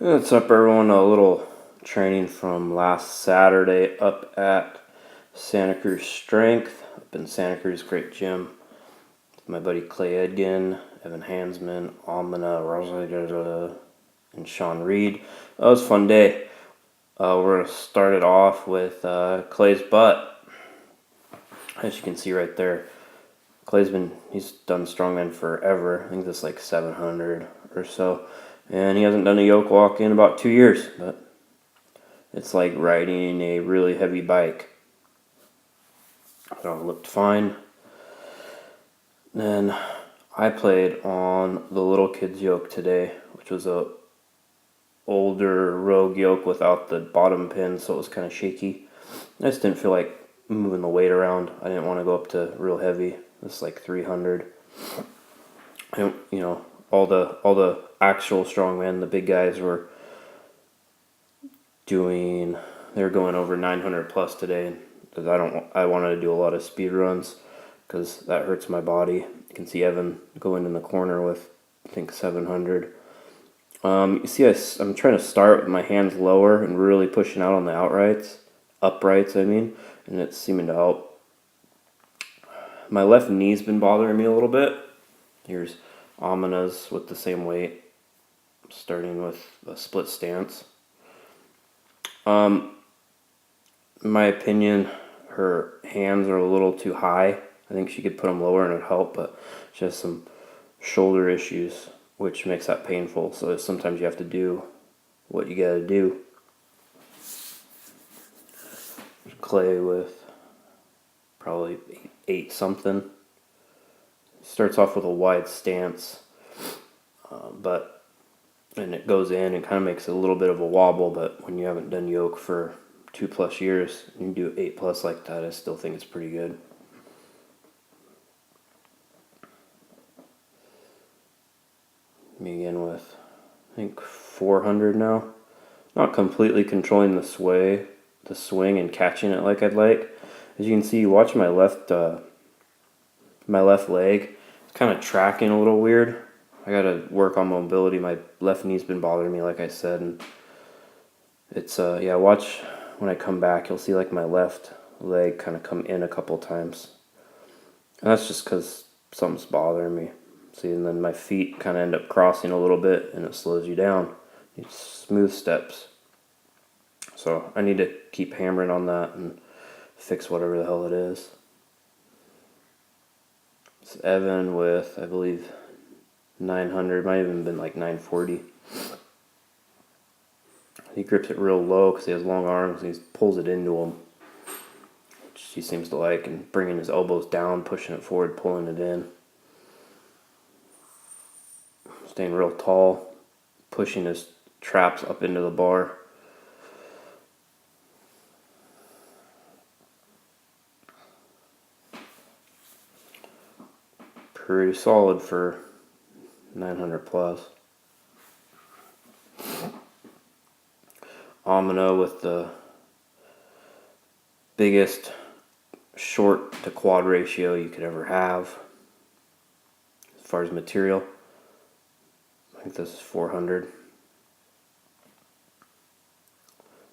What's up, everyone? A little training from last Saturday up at Santa Cruz Strength, up in Santa Cruz, great gym. With my buddy Clay Edgin, Evan Hansman, Amina Rosa, and Sean Reed. That was a fun day. We're going to start it off with Clay's butt. As you can see right there, he's done strongman forever. I think this is like 700 or so. And he hasn't done a yoke walk in about 2 years, but it's like riding a really heavy bike. So it looked fine. Then I played on the little kid's yoke today, which was a older Rogue yoke without the bottom pin, so it was kind of shaky. I just didn't feel like moving the weight around. I didn't want to go up to real heavy. It's like 300. All the actual strongmen, the big guys were they're going over 900 plus today, because I wanted to do a lot of speed runs because that hurts my body. You can see Evan going in the corner with, I think, 700. You see, I'm trying to start with my hands lower and really pushing out on the uprights, and it's seeming to help. My left knee's been bothering me a little bit. Here's Amina's with the same weight, starting with a split stance. In my opinion, her hands are a little too high. I think she could put them lower and it'd help, but she has some shoulder issues, which makes that painful. So sometimes you have to do what you gotta do. Clay with probably 8 something. Starts off with a wide stance, and it goes in and kind of makes a little bit of a wobble, but when you haven't done yoke for 2+ years, and you do 8+ like that, I still think it's pretty good. Begin with, I think, 400 now. Not completely controlling the swing and catching it like I'd like. As you can see, watch my left leg. It's kind of tracking a little weird. I gotta work on mobility. My left knee's been bothering me, like I said, and it's watch when I come back. You'll see like my left leg kind of come in a couple times, and that's just because something's bothering me. See, and then my feet kind of end up crossing a little bit, and it slows you down. It's smooth steps. So I need to keep hammering on that and fix whatever the hell it is. It's Evan with, I believe, 900, might have even been like 940. He grips it real low because he has long arms and he pulls it into him, which he seems to like, and bringing his elbows down, pushing it forward, pulling it in. Staying real tall, pushing his traps up into the bar. Pretty solid for 900 plus. Amina with the biggest short to quad ratio you could ever have as far as material. I think this is 400.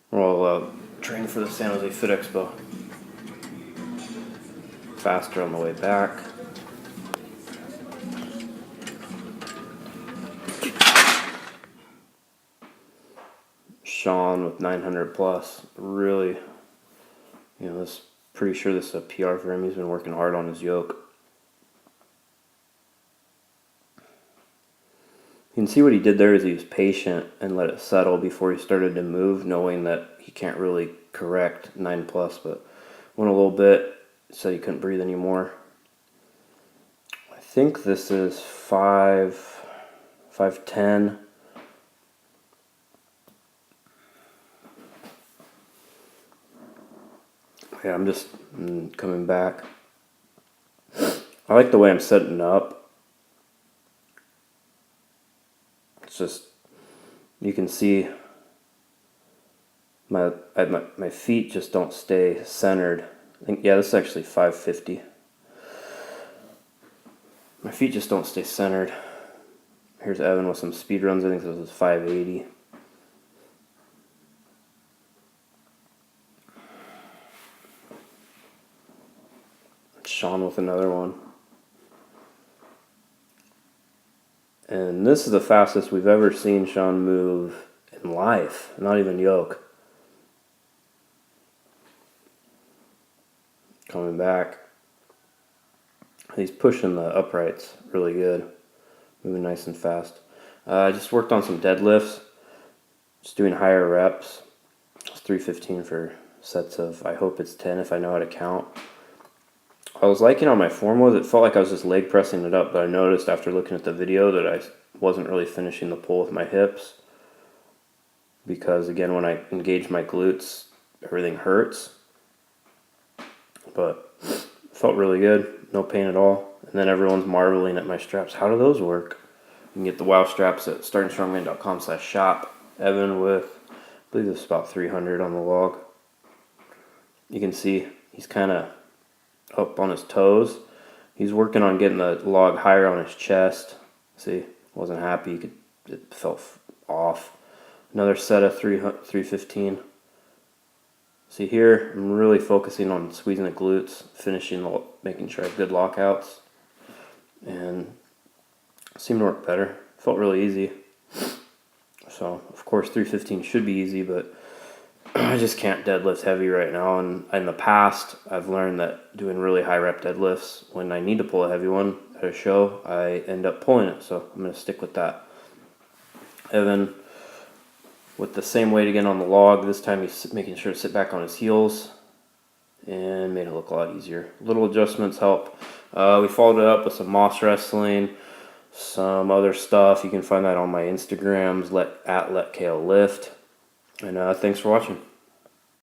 We'll train for the San Jose Fit Expo. Faster on the way back. Sean with 900 plus. Really, pretty sure this is a PR for him. He's been working hard on his yoke. You can see what he did there is he was patient and let it settle before he started to move, knowing that he can't really correct 9+, but went a little bit, said he couldn't breathe anymore. I think this is 510. Yeah, I'm just coming back. I like the way I'm setting up. It's just, you can see my feet just don't stay centered. I think, this is actually 550. My feet just don't stay centered. Here's Evan with some speed runs. I think this is 580. Sean with another one. And this is the fastest we've ever seen Sean move in life, not even yoke. Coming back. He's pushing the uprights really good. Moving nice and fast. I just worked on some deadlifts. Just doing higher reps. It's 315 for sets of, I hope it's 10 if I know how to count. I was liking how my form was. It felt like I was just leg pressing it up, but I noticed after looking at the video that I wasn't really finishing the pull with my hips. Because again, when I engage my glutes, everything hurts. But it felt really good. No pain at all. And then everyone's marveling at my straps. How do those work? You can get the WOW straps at startingstrongman.com/shop. Evan with, I believe it's about 300 on the log. You can see he's kind of up on his toes. He's working on getting the log higher on his chest. See, wasn't happy. It felt off. Another set of 315. See here, I'm really focusing on squeezing the glutes, making sure I have good lockouts. And it seemed to work better. Felt really easy. So, of course, 315 should be easy, but I just can't deadlift heavy right now. And in the past, I've learned that doing really high rep deadlifts, when I need to pull a heavy one at a show, I end up pulling it. So I'm going to stick with that. Evan, with the same weight again on the log, this time he's making sure to sit back on his heels and made it look a lot easier. Little adjustments help. We followed it up with some moss wrestling, some other stuff. You can find that on my Instagrams, at Let Kalle Lift. And thanks for watching.